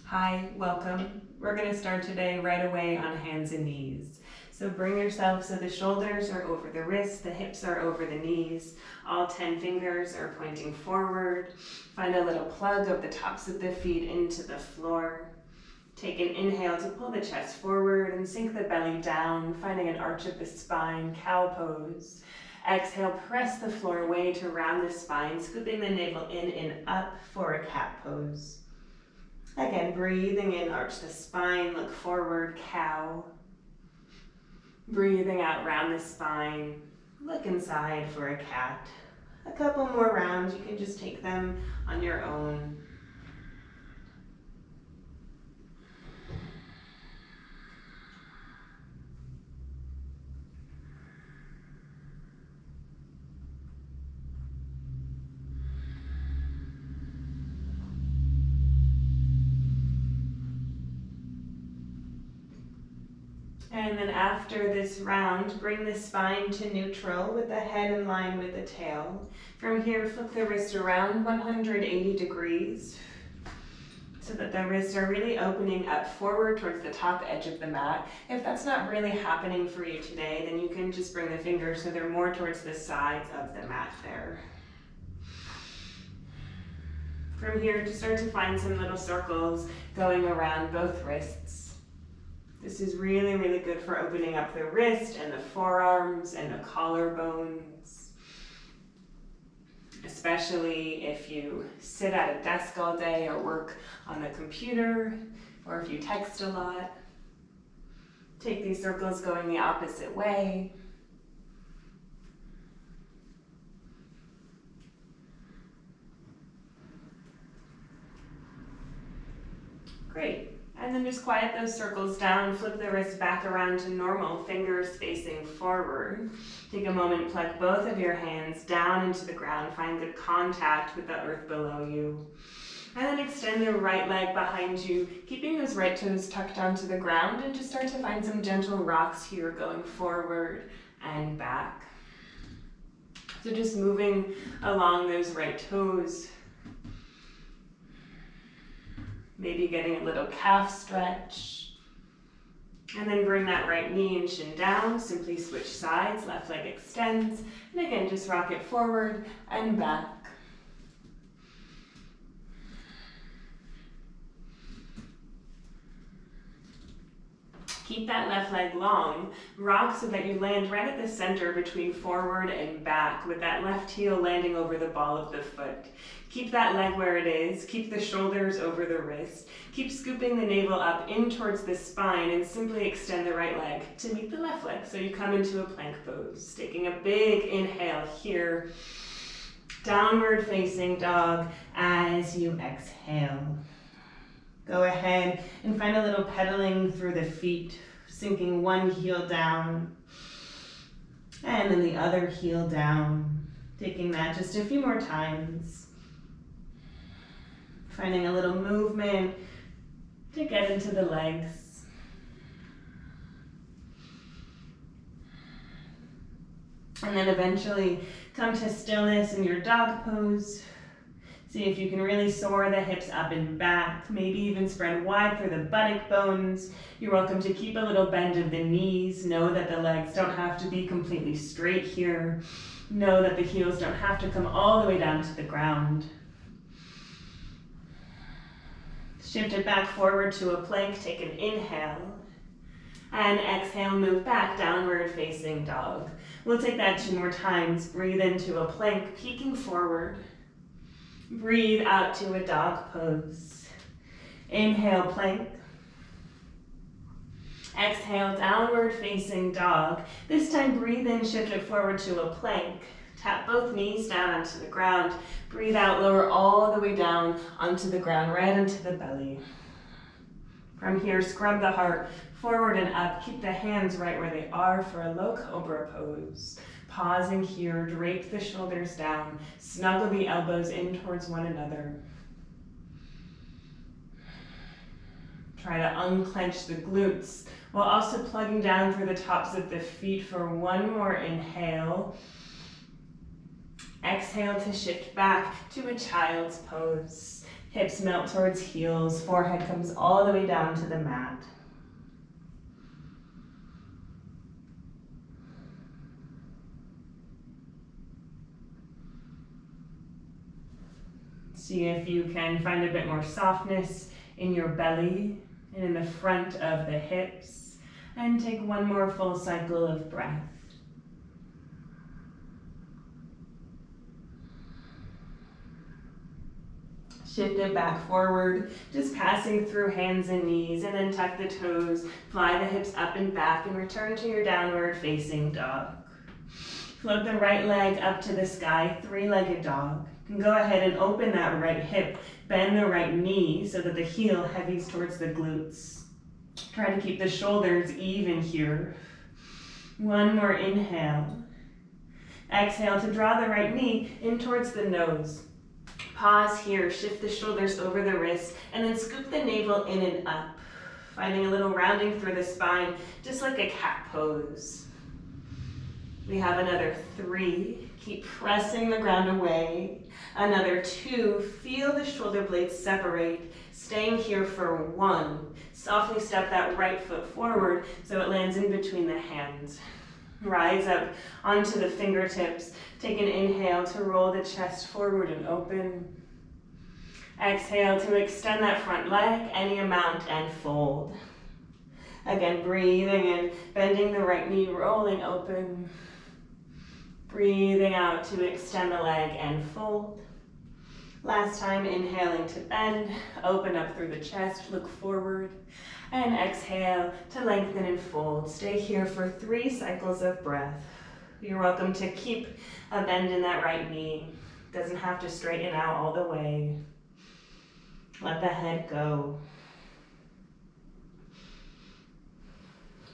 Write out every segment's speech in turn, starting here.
Hi, welcome. We're going to start today right away on hands and knees. So bring yourself so the shoulders are over the wrists, the hips are over the knees, all 10 fingers are pointing forward. Find a little plug of the tops of the feet into the floor. Take an inhale to pull the chest forward and sink the belly down, finding an arch of the spine, cow pose. Exhale, press the floor away to round the spine, scooping the navel in and up for a cat pose. Again, breathing in, arch the spine, look forward, cow. Breathing out, round the spine, look inside for a cat. A couple more rounds, you can just take them on your own. And then after this round, bring the spine to neutral with the head in line with the tail. From here, flip the wrist around 180 degrees so that the wrists are really opening up forward towards the top edge of the mat. If that's not really happening for you today, then you can just bring the fingers so they're more towards the sides of the mat there. From here, just start to find some little circles going around both wrists. This is really, really good for opening up the wrist and the forearms and the collarbones, especially if you sit at a desk all day or work on the computer, or if you text a lot. Take these circles going the opposite way. Great. And then just quiet those circles down, flip the wrist back around to normal, fingers facing forward. Take a moment, plug both of your hands down into the ground, find good contact with the earth below you. And then extend the right leg behind you, keeping those right toes tucked onto the ground, and just start to find some gentle rocks here going forward and back. So just moving along those right toes. Maybe getting a little calf stretch. And then bring that right knee and shin down. Simply switch sides, left leg extends. And again, just rock it forward and back. Keep that left leg long. Rock so that you land right at the center between forward and back, with that left heel landing over the ball of the foot. Keep that leg where it is. Keep the shoulders over the wrist. Keep scooping the navel up in towards the spine, and simply extend the right leg to meet the left leg. So you come into a plank pose. Taking a big inhale here. Downward facing dog as you exhale. Go ahead and find a little pedaling through the feet, sinking one heel down and then the other heel down. Taking that just a few more times. Finding a little movement to get into the legs. And then eventually come to stillness in your dog pose. See if you can really soar the hips up and back, maybe even spread wide for the buttock bones. You're welcome to keep a little bend of the knees. Know that the legs don't have to be completely straight here. Know that the heels don't have to come all the way down to the ground. Shift it back forward to a plank, take an inhale. And exhale, move back, downward facing dog. We'll take that 2 more times. Breathe into a plank, peeking forward. Breathe out to a dog pose. Inhale, plank. Exhale, downward facing dog. This time, breathe in, shift it forward to a plank. Tap both knees down onto the ground. Breathe out, lower all the way down onto the ground, right into the belly. From here, scrub the heart forward and up. Keep the hands right where they are for a low cobra pose. Pausing here, drape the shoulders down, snuggle the elbows in towards one another. Try to unclench the glutes while also plugging down through the tops of the feet for one more inhale. Exhale to shift back to a child's pose. Hips melt towards heels, forehead comes all the way down to the mat. See if you can find a bit more softness in your belly and in the front of the hips. And take one more full cycle of breath. Shift it back forward, just passing through hands and knees, and then tuck the toes, fly the hips up and back, and return to your downward facing dog. Float the right leg up to the sky, three-legged dog. You can go ahead and open that right hip, bend the right knee so that the heel heavies towards the glutes. Try to keep the shoulders even here. One more inhale. Exhale to draw the right knee in towards the nose. Pause here, shift the shoulders over the wrists, and then scoop the navel in and up, finding a little rounding through the spine, just like a cat pose. We have another 3. Keep pressing the ground away. Another 2. Feel the shoulder blades separate, staying here for 1. Softly step that right foot forward so it lands in between the hands. Rise up onto the fingertips. Take an inhale to roll the chest forward and open. Exhale to extend that front leg any amount and fold. Again, breathing in, bending the right knee, rolling open. Breathing out to extend the leg and fold. Last time, inhaling to bend, open up through the chest, look forward, and exhale to lengthen and fold. Stay here for 3 cycles of breath. You're welcome to keep a bend in that right knee. Doesn't have to straighten out all the way. Let the head go.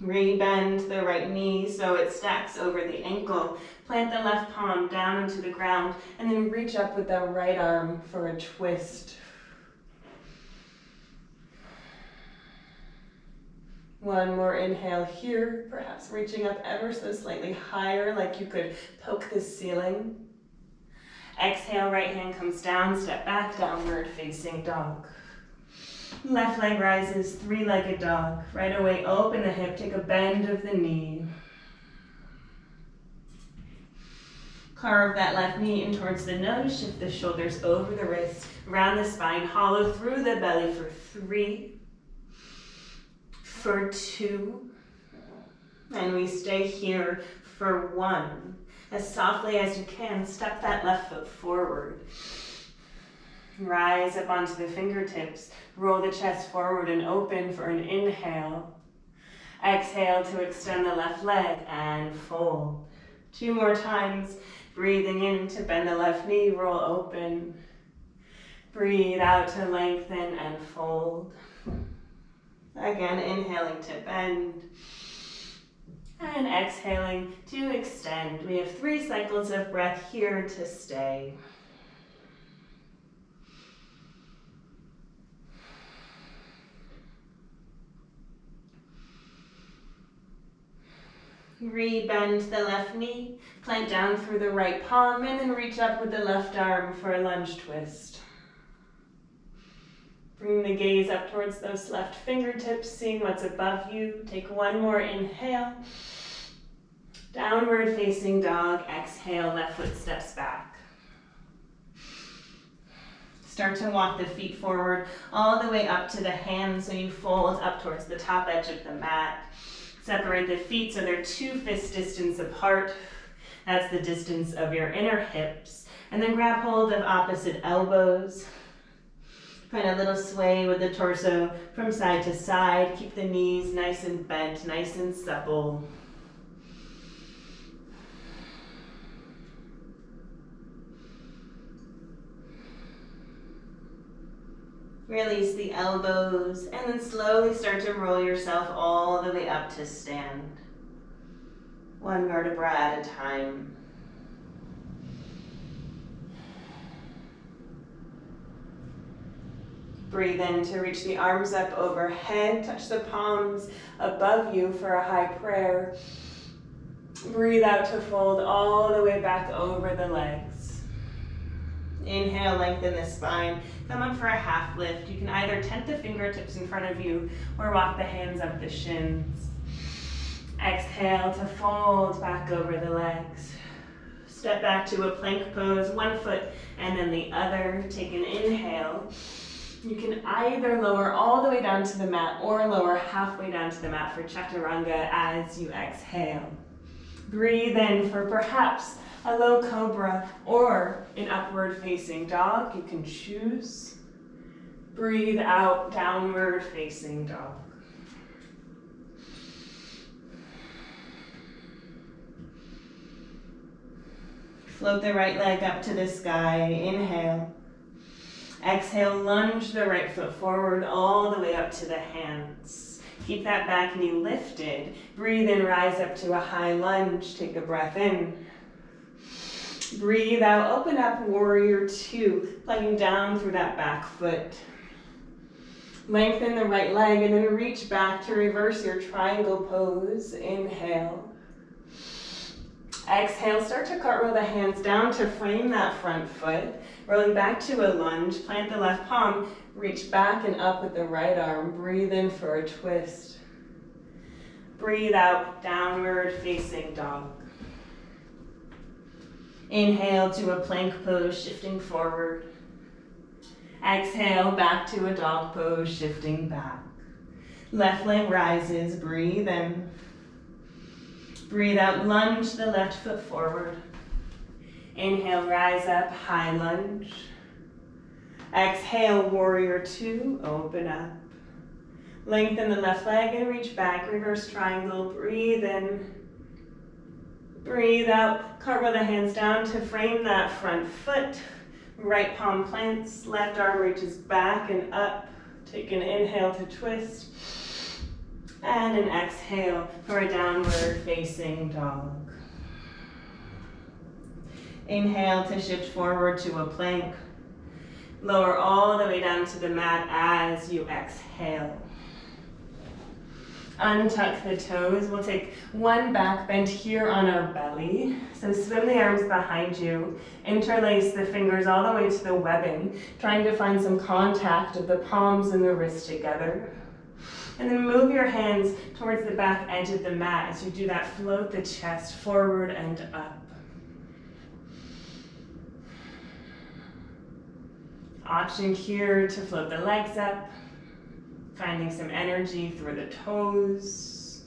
Rebend the right knee so it stacks over the ankle. Plant the left palm down into the ground and then reach up with that right arm for a twist. One more inhale here, perhaps reaching up ever so slightly higher like you could poke the ceiling. Exhale, right hand comes down, step back, downward facing dog. Left leg rises, 3-legged dog. Right away, open the hip, take a bend of the knee. Carve that left knee in towards the nose, shift the shoulders over the wrist, round the spine, hollow through the belly for 3, for 2, and we stay here for 1. As softly as you can, step that left foot forward. Rise up onto the fingertips, roll the chest forward and open for an inhale. Exhale to extend the left leg and fold. 2 more times, breathing in to bend the left knee, roll open. Breathe out to lengthen and fold. Again, inhaling to bend. And exhaling to extend. We have 3 cycles of breath here to stay. Rebend the left knee, plank down through the right palm, and then reach up with the left arm for a lunge twist. Bring the gaze up towards those left fingertips, seeing what's above you. Take 1 more inhale. Downward facing dog, exhale, left foot steps back. Start to walk the feet forward all the way up to the hands so you fold up towards the top edge of the mat. Separate the feet so they're 2 fist distance apart. That's the distance of your inner hips. And then grab hold of opposite elbows. Find a little sway with the torso from side to side. Keep the knees nice and bent, nice and supple. Release the elbows and then slowly start to roll yourself all the way up to stand. 1 vertebra at a time. Breathe in to reach the arms up overhead. Touch the palms above you for a high prayer. Breathe out to fold all the way back over the legs. Inhale, lengthen the spine. Come up for a half lift. You can either tent the fingertips in front of you or walk the hands up the shins. Exhale to fold back over the legs. Step back to a plank pose, one foot and then the other. Take an inhale. You can either lower all the way down to the mat or lower halfway down to the mat for chaturanga as you exhale. Breathe in for perhaps a low cobra or an upward facing dog. You can choose. Breathe out, downward facing dog. Float the right leg up to the sky. Inhale. Exhale, lunge the right foot forward all the way up to the hands. Keep that back knee lifted. Breathe in, rise up to a high lunge. Take a breath in. Breathe out, open up, warrior two, plugging down through that back foot. Lengthen the right leg and then reach back to reverse your triangle pose. Inhale. Exhale, start to cartwheel the hands down to frame that front foot. Rolling back to a lunge, plant the left palm, reach back and up with the right arm. Breathe in for a twist. Breathe out, downward facing dog. Inhale to a plank pose, shifting forward. Exhale, back to a dog pose, shifting back. Left leg rises, breathe in. Breathe out, lunge the left foot forward. Inhale, rise up, high lunge. Exhale, warrior two, open up. Lengthen the left leg and reach back, reverse triangle, breathe in. Breathe out, cartwheel the hands down to frame that front foot. Right palm plants, left arm reaches back and up. Take an inhale to twist. And an exhale for a downward facing dog. Inhale to shift forward to a plank. Lower all the way down to the mat as you exhale. Untuck the toes. We'll take one back bend here on our belly. So swim the arms behind you. Interlace the fingers all the way to the webbing, trying to find some contact of the palms and the wrists together. And then move your hands towards the back edge of the mat. As you do that, float the chest forward and up. Option here to float the legs up, finding some energy through the toes.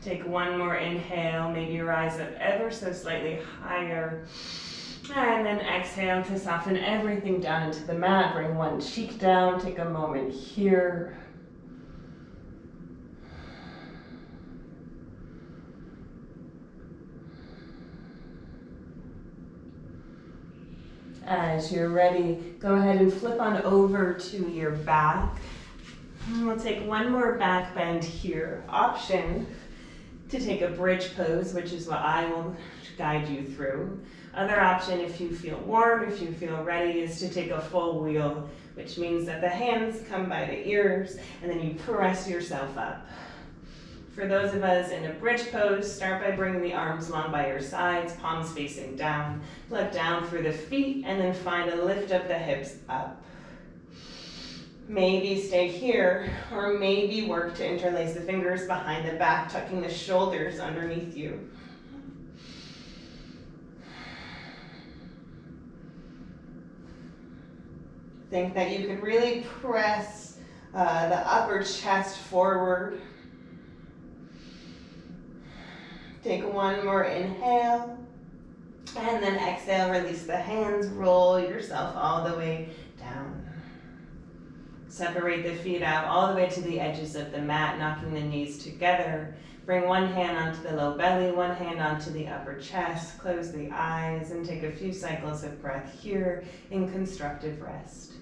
Take one more inhale, maybe rise up ever so slightly higher. And then exhale to soften everything down into the mat. Bring one cheek down, take a moment here. As you're ready, go ahead and flip on over to your back. And we'll take one more back bend here. Option to take a bridge pose, which is what I will guide you through. Other option, if you feel warm, if you feel ready, is to take a full wheel, which means that the hands come by the ears and then you press yourself up. For those of us in a bridge pose, start by bringing the arms long by your sides, palms facing down. Look down through the feet and then find a lift of the hips up. Maybe stay here, or maybe work to interlace the fingers behind the back, tucking the shoulders underneath you. Think that you could really press the upper chest forward. Take one more inhale, and then exhale, release the hands, roll yourself all the way down. Separate the feet out all the way to the edges of the mat, knocking the knees together. Bring one hand onto the low belly, one hand onto the upper chest. Close the eyes and take a few cycles of breath here in constructive rest.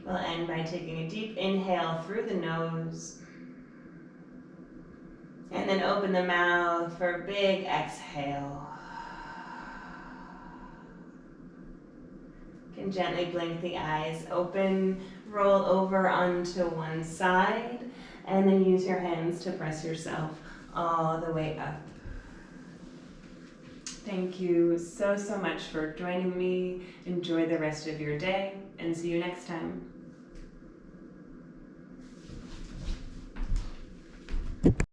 We'll end by taking a deep inhale through the nose And then open the mouth for a big exhale. You can gently blink the eyes open, roll over onto one side, and then use your hands to press yourself all the way up. Thank you so much for joining me. Enjoy the rest of your day, and see you next time.